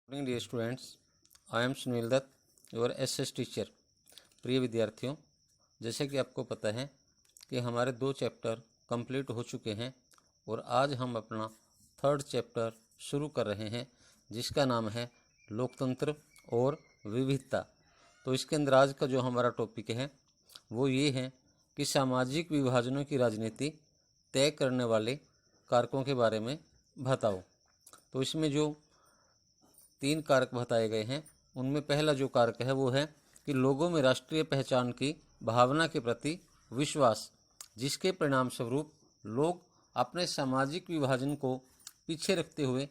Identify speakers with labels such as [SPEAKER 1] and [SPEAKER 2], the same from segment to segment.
[SPEAKER 1] Morning dear students, I am Sunil Dutt, your SS teacher. प्रिय विद्यार्थियों, जैसे कि आपको पता है कि हमारे 2 चैप्टर कंप्लीट हो चुके हैं और आज हम अपना 3rd चैप्टर शुरू कर रहे हैं, जिसका नाम है लोकतंत्र और विविधता। तो इसके अंदर आज का जो हमारा टॉपिक है वो ये है कि सामाजिक विभाजनों की राजनीति तय करने वाले कारकों के बारे में बताओ। तो इसमें जो 3 कारक बताए गए हैं, उनमें पहला जो कारक है वो है कि लोगों में राष्ट्रीय पहचान की भावना के प्रति विश्वास, जिसके परिणाम स्वरूप लोग अपने सामाजिक विभाजन को पीछे रखते हुए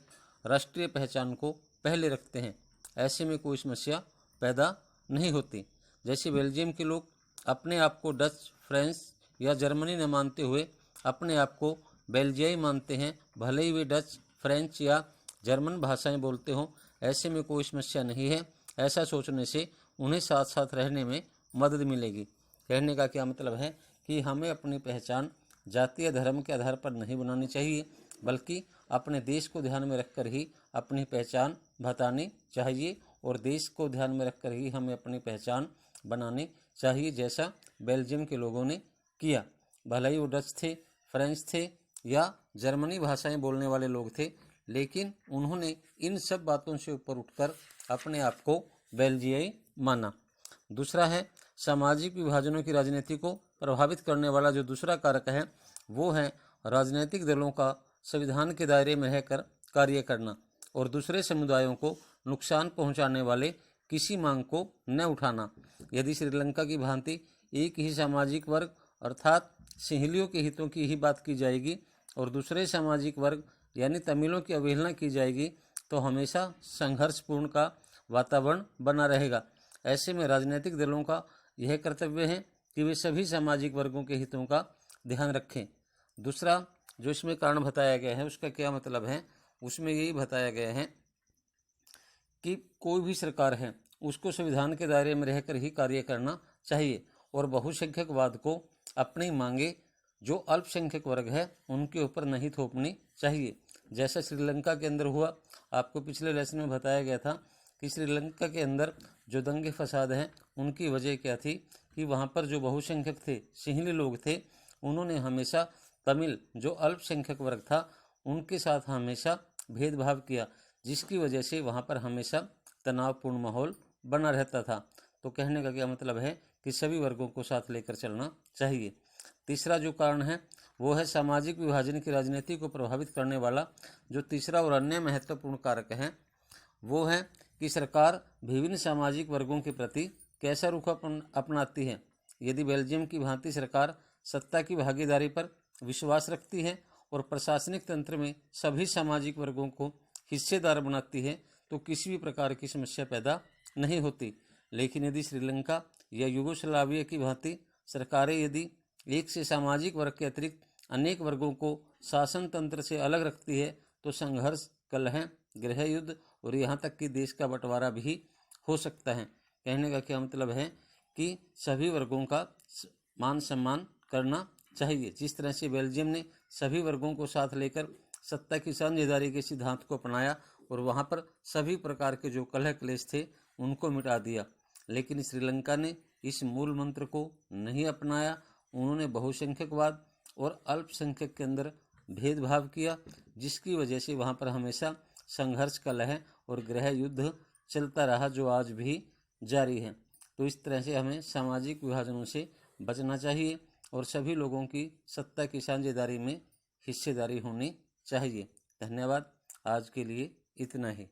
[SPEAKER 1] राष्ट्रीय पहचान को पहले रखते हैं। ऐसे में कोई समस्या पैदा नहीं होती। जैसे बेल्जियम के लोग अपने आप को डच, फ्रेंच या जर्मनी न मानते हुए अपने आप को बेल्जियाई मानते हैं, भले ही वे डच, फ्रेंच या जर्मन भाषाएं बोलते हों। ऐसे में कोई समस्या नहीं है। ऐसा सोचने से उन्हें साथ साथ रहने में मदद मिलेगी। कहने का क्या मतलब है कि हमें अपनी पहचान जाति या धर्म के आधार पर नहीं बनानी चाहिए, बल्कि अपने देश को ध्यान में रखकर ही अपनी पहचान बतानी चाहिए और देश को ध्यान में रखकर ही हमें अपनी पहचान बनानी चाहिए, जैसा बेल्जियम के लोगों ने किया। भले ही वो डच थे, फ्रेंच थे या जर्मनी भाषाएं बोलने वाले लोग थे, लेकिन उन्होंने इन सब बातों से ऊपर उठकर अपने आप को बेल्जियाई माना। दूसरा है सामाजिक विभाजनों की राजनीति को प्रभावित करने वाला जो दूसरा कारक है वो है राजनीतिक दलों का संविधान के दायरे में रहकर कार्य करना और दूसरे समुदायों को नुकसान पहुंचाने वाले किसी मांग को न उठाना। यदि श्रीलंका की भांति एक ही सामाजिक वर्ग अर्थात सिंहलियों के हितों की ही बात की जाएगी और दूसरे सामाजिक वर्ग यानी तमिलों की अवहेलना की जाएगी, तो हमेशा संघर्षपूर्ण का वातावरण बना रहेगा। ऐसे में राजनीतिक दलों का यह कर्तव्य है कि वे सभी सामाजिक वर्गों के हितों का ध्यान रखें। दूसरा जो इसमें कारण बताया गया है उसका क्या मतलब है, उसमें यही बताया गया है कि कोई भी सरकार है उसको संविधान के दायरे में रहकर ही कार्य करना चाहिए और बहुसंख्यकवाद को अपनी मांगे जो अल्पसंख्यक वर्ग है उनके ऊपर नहीं थोपनी चाहिए। जैसा श्रीलंका के अंदर हुआ, आपको पिछले लेसन में बताया गया था कि श्रीलंका के अंदर जो दंगे फसाद हैं उनकी वजह क्या थी कि वहाँ पर जो बहुसंख्यक थे, सिंहली लोग थे, उन्होंने हमेशा तमिल जो अल्पसंख्यक वर्ग था उनके साथ हमेशा भेदभाव किया, जिसकी वजह से वहाँ पर हमेशा तनावपूर्ण माहौल बना रहता था। तो कहने का क्या मतलब है कि सभी वर्गों को साथ लेकर चलना चाहिए। तीसरा जो कारण है वो है सामाजिक विभाजन की राजनीति को प्रभावित करने वाला जो तीसरा और अन्य महत्वपूर्ण कारक है वो है कि सरकार विभिन्न सामाजिक वर्गों के प्रति कैसा रुख अपनाती है। यदि बेल्जियम की भांति सरकार सत्ता की भागीदारी पर विश्वास रखती है और प्रशासनिक तंत्र में सभी सामाजिक वर्गों को हिस्सेदार बनाती है तो किसी भी प्रकार की समस्या पैदा नहीं होती। लेकिन यदि श्रीलंका या यूगोस्लाविया की भांति सरकारें यदि एक से सामाजिक वर्ग के अतिरिक्त अनेक वर्गों को शासन तंत्र से अलग रखती है तो संघर्ष, कलह, गृह युद्ध और यहाँ तक कि देश का बंटवारा भी हो सकता है। कहने का क्या मतलब है कि सभी वर्गों का मान सम्मान करना चाहिए। जिस तरह से बेल्जियम ने सभी वर्गों को साथ लेकर सत्ता की साझेदारी के सिद्धांत को अपनाया और वहाँ पर सभी प्रकार के जो कलह क्लेश थे उनको मिटा दिया, लेकिन श्रीलंका ने इस मूल मंत्र को नहीं अपनाया। उन्होंने बहुसंख्यकवाद और अल्पसंख्यक के अंदर भेदभाव किया, जिसकी वजह से वहाँ पर हमेशा संघर्ष, कलह और गृह युद्ध चलता रहा, जो आज भी जारी है। तो इस तरह से हमें सामाजिक विभाजनों से बचना चाहिए और सभी लोगों की सत्ता की साझेदारी में हिस्सेदारी होनी चाहिए। धन्यवाद। आज के लिए इतना ही।